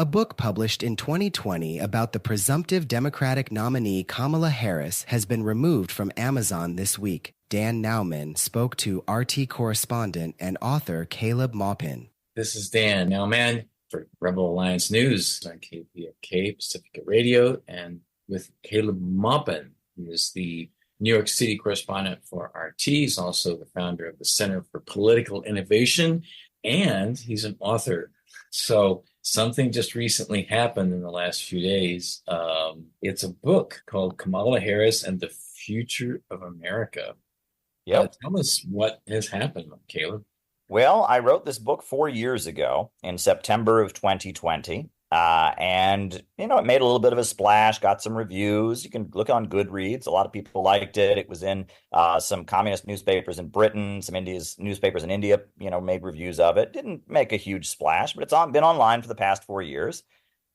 A book published in 2020 about the presumptive Democratic nominee Kamala Harris has been removed from Amazon this week. Dan Nowman spoke to RT correspondent and author Caleb MAUPIN. This is Dan Nowman for Rebel Alliance News on KPFK Pacifica Radio, and with Caleb MAUPIN, who is the New York City correspondent for RT. He's also the founder of the Center for Political Innovation, and he's an author. So something just recently happened in the last few days. It's a book called Kamala Harris and the Future of America. Yep. Tell us what has happened, Caleb. Well, I wrote this book 4 years ago in September of 2020. And, it made a little bit of a splash, got some reviews. You can look on Goodreads. A lot of people liked it. It was in some communist newspapers in Britain, some newspapers in India, made reviews of it. Didn't make a huge splash, but it's been online for the past 4 years.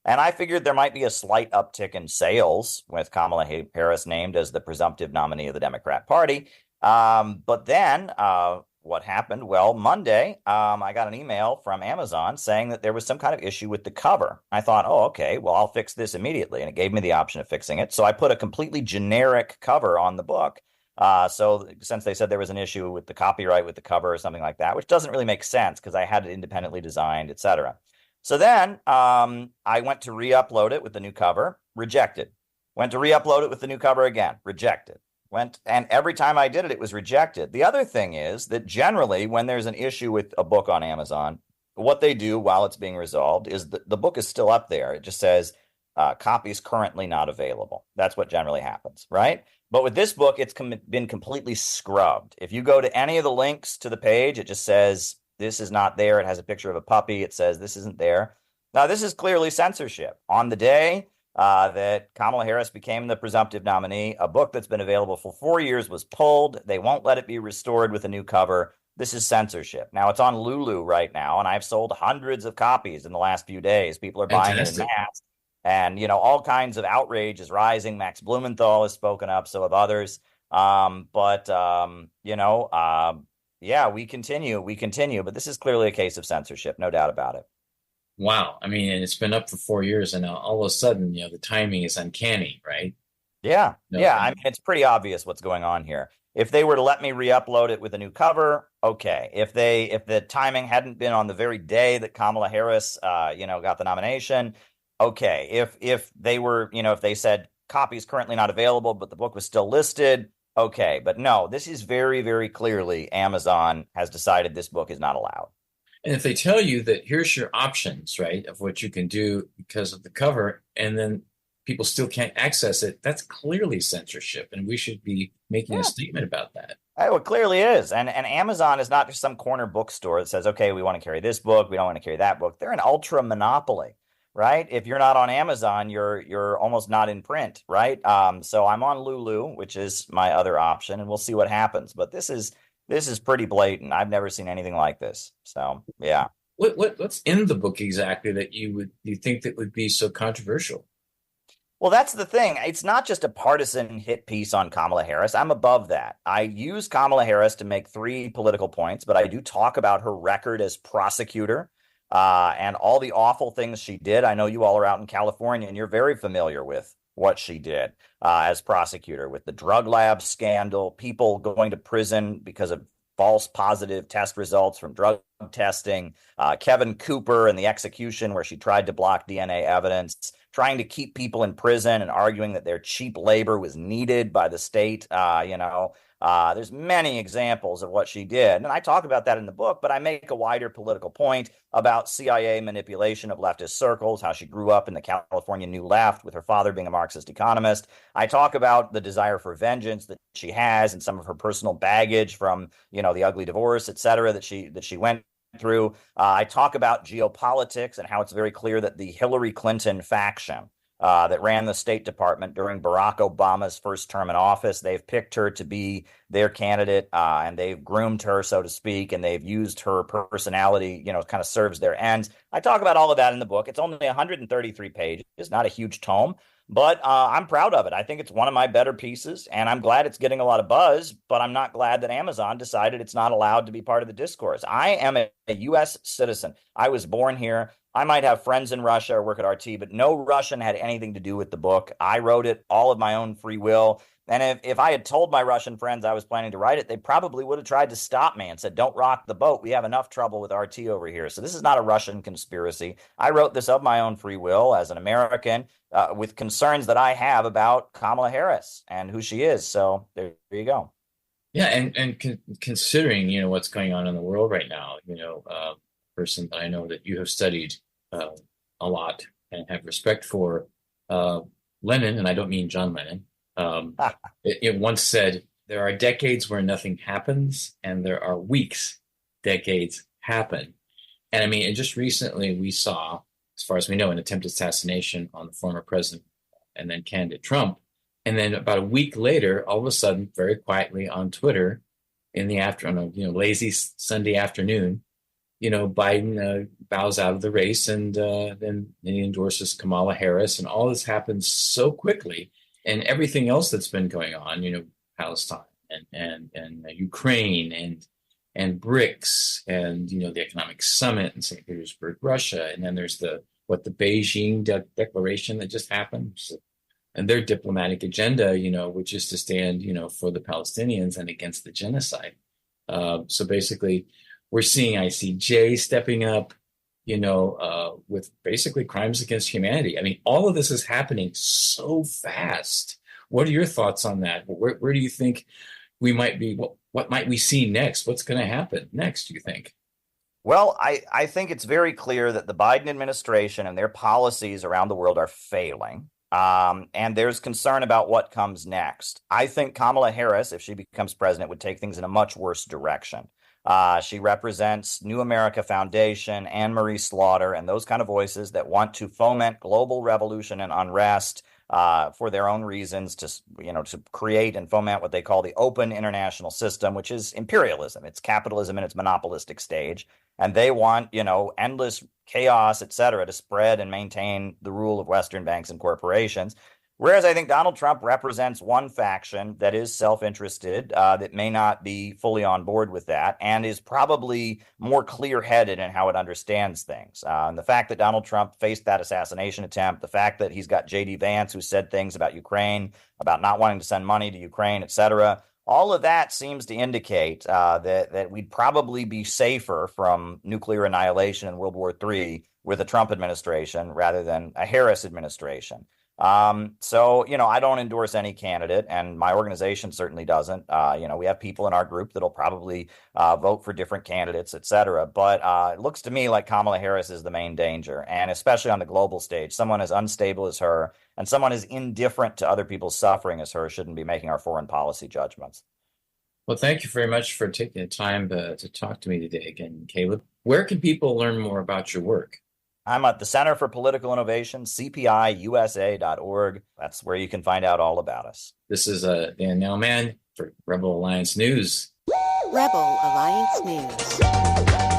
And I figured there might be a slight uptick in sales with Kamala Harris named as the presumptive nominee of the Democrat Party. But then what happened? Well, Monday, I got an email from Amazon saying that there was some kind of issue with the cover. I thought, oh, okay, well, I'll fix this immediately. And it gave me the option of fixing it. So I put a completely generic cover on the book. So since they said there was an issue with the copyright with the cover or something like that, which doesn't really make sense because I had it independently designed, etc. So then I went to re-upload it with the new cover, rejected. Went to re-upload it with the new cover again, rejected. And every time I did it, it was rejected. The other thing is that generally when there's an issue with a book on Amazon, what they do while it's being resolved is the book is still up there. It just says copies currently not available. That's what generally happens, right? But with this book, it's been completely scrubbed. If you go to any of the links to the page, it just says this is not there. It has a picture of a puppy. It says this isn't there. Now, this is clearly censorship. On the day that Kamala Harris became the presumptive nominee, a book that's been available for 4 years was pulled. They won't let it be restored with a new cover. This is censorship. Now, it's on Lulu right now, and I've sold hundreds of copies in the last few days. People are buying it in mass. And, all kinds of outrage is rising. Max Blumenthal has spoken up, so have others. Yeah, we continue. But this is clearly a case of censorship, no doubt about it. Wow. I mean, and it's been up for 4 years, and now all of a sudden, the timing is uncanny, right? Yeah. I mean, it's pretty obvious what's going on here. If they were to let me re-upload it with a new cover, okay. If the timing hadn't been on the very day that Kamala Harris, got the nomination, okay. If they were, if they said copies currently not available, but the book was still listed, okay. But no, this is very, very clearly Amazon has decided this book is not allowed. And if they tell you that here's your options, right, of what you can do because of the cover, and then people still can't access it, that's clearly censorship. And we should be making a statement about that. Oh, it clearly is. And Amazon is not just some corner bookstore that says, okay, we want to carry this book, we don't want to carry that book. They're an ultra monopoly, right? If you're not on Amazon, you're almost not in print, right? So I'm on Lulu, which is my other option, and we'll see what happens. But this is pretty blatant. I've never seen anything like this. So, yeah. What's in the book exactly that you think that would be so controversial? Well, that's the thing. It's not just a partisan hit piece on Kamala Harris. I'm above that. I use Kamala Harris to make 3 political points, but I do talk about her record as prosecutor and all the awful things she did. I know you all are out in California, and you're very familiar with what she did as prosecutor with the drug lab scandal, people going to prison because of false positive test results from drug testing, Kevin Cooper and the execution where she tried to block DNA evidence, trying to keep people in prison and arguing that their cheap labor was needed by the state. There's many examples of what she did. And I talk about that in the book, but I make a wider political point about CIA manipulation of leftist circles, how she grew up in the California New Left with her father being a Marxist economist. I talk about the desire for vengeance that she has and some of her personal baggage from, the ugly divorce, et cetera, that she went through. I talk about geopolitics and how it's very clear that the Hillary Clinton faction that ran the State Department during Barack Obama's first term in office, they've picked her to be their candidate, and they've groomed her, so to speak, and they've used her personality, kind of serves their ends. I talk about all of that in the book. It's only 133 pages, not a huge tome, but I'm proud of it. I think it's one of my better pieces, and I'm glad it's getting a lot of buzz, but I'm not glad that Amazon decided it's not allowed to be part of the discourse. I am a U.S. citizen. I was born here. I might have friends in Russia or work at RT, but no Russian had anything to do with the book. I wrote it all of my own free will. And if I had told my Russian friends I was planning to write it, they probably would have tried to stop me and said, don't rock the boat. We have enough trouble with RT over here. So this is not a Russian conspiracy. I wrote this of my own free will as an American with concerns that I have about Kamala Harris and who she is. So there you go. Yeah, and considering, what's going on in the world right now, person that I know that you have studied a lot and have respect for, Lenin, and I don't mean John Lennon, it once said, there are decades where nothing happens, and there are weeks decades happen. And I mean, and just recently we saw, as far as we know, an attempted assassination on the former president and then candidate Trump. And then about a week later, all of a sudden, very quietly on Twitter, in the afternoon, lazy Sunday afternoon, Biden bows out of the race, and then he endorses Kamala Harris, and all this happens so quickly. And everything else that's been going on, Palestine and Ukraine and BRICS and the economic summit in St. Petersburg, Russia, and then there's the Beijing declaration that just happened, and their diplomatic agenda, which is to stand, for the Palestinians and against the genocide. So basically, we're seeing ICJ stepping up, with basically crimes against humanity. I mean, all of this is happening so fast. What are your thoughts on that? Where do you think we might be? What might we see next? What's going to happen next, do you think? Well, I think it's very clear that the Biden administration and their policies around the world are failing. And there's concern about what comes next. I think Kamala Harris, if she becomes president, would take things in a much worse direction. She represents New America Foundation, Anne Marie Slaughter, and those kind of voices that want to foment global revolution and unrest for their own reasons, to create and foment what they call the open international system, which is imperialism. It's capitalism in its monopolistic stage. And they want, endless chaos, et cetera, to spread and maintain the rule of Western banks and corporations. Whereas I think Donald Trump represents one faction that is self-interested, that may not be fully on board with that, and is probably more clear-headed in how it understands things. And the fact that Donald Trump faced that assassination attempt, the fact that he's got J.D. Vance, who said things about Ukraine, about not wanting to send money to Ukraine, et cetera, all of that seems to indicate that we'd probably be safer from nuclear annihilation in World War III with a Trump administration rather than a Harris administration. So, I don't endorse any candidate, and my organization certainly doesn't. We have people in our group that'll probably vote for different candidates, et cetera. But it looks to me like Kamala Harris is the main danger, and especially on the global stage, someone as unstable as her and someone as indifferent to other people's suffering as her shouldn't be making our foreign policy judgments. Well, thank you very much for taking the time to talk to me today again, Caleb. Where can people learn more about your work? I'm at the Center for Political Innovation, cpiusa.org. That's where you can find out all about us. This is Dan Nowman for Rebel Alliance News. Rebel Alliance News.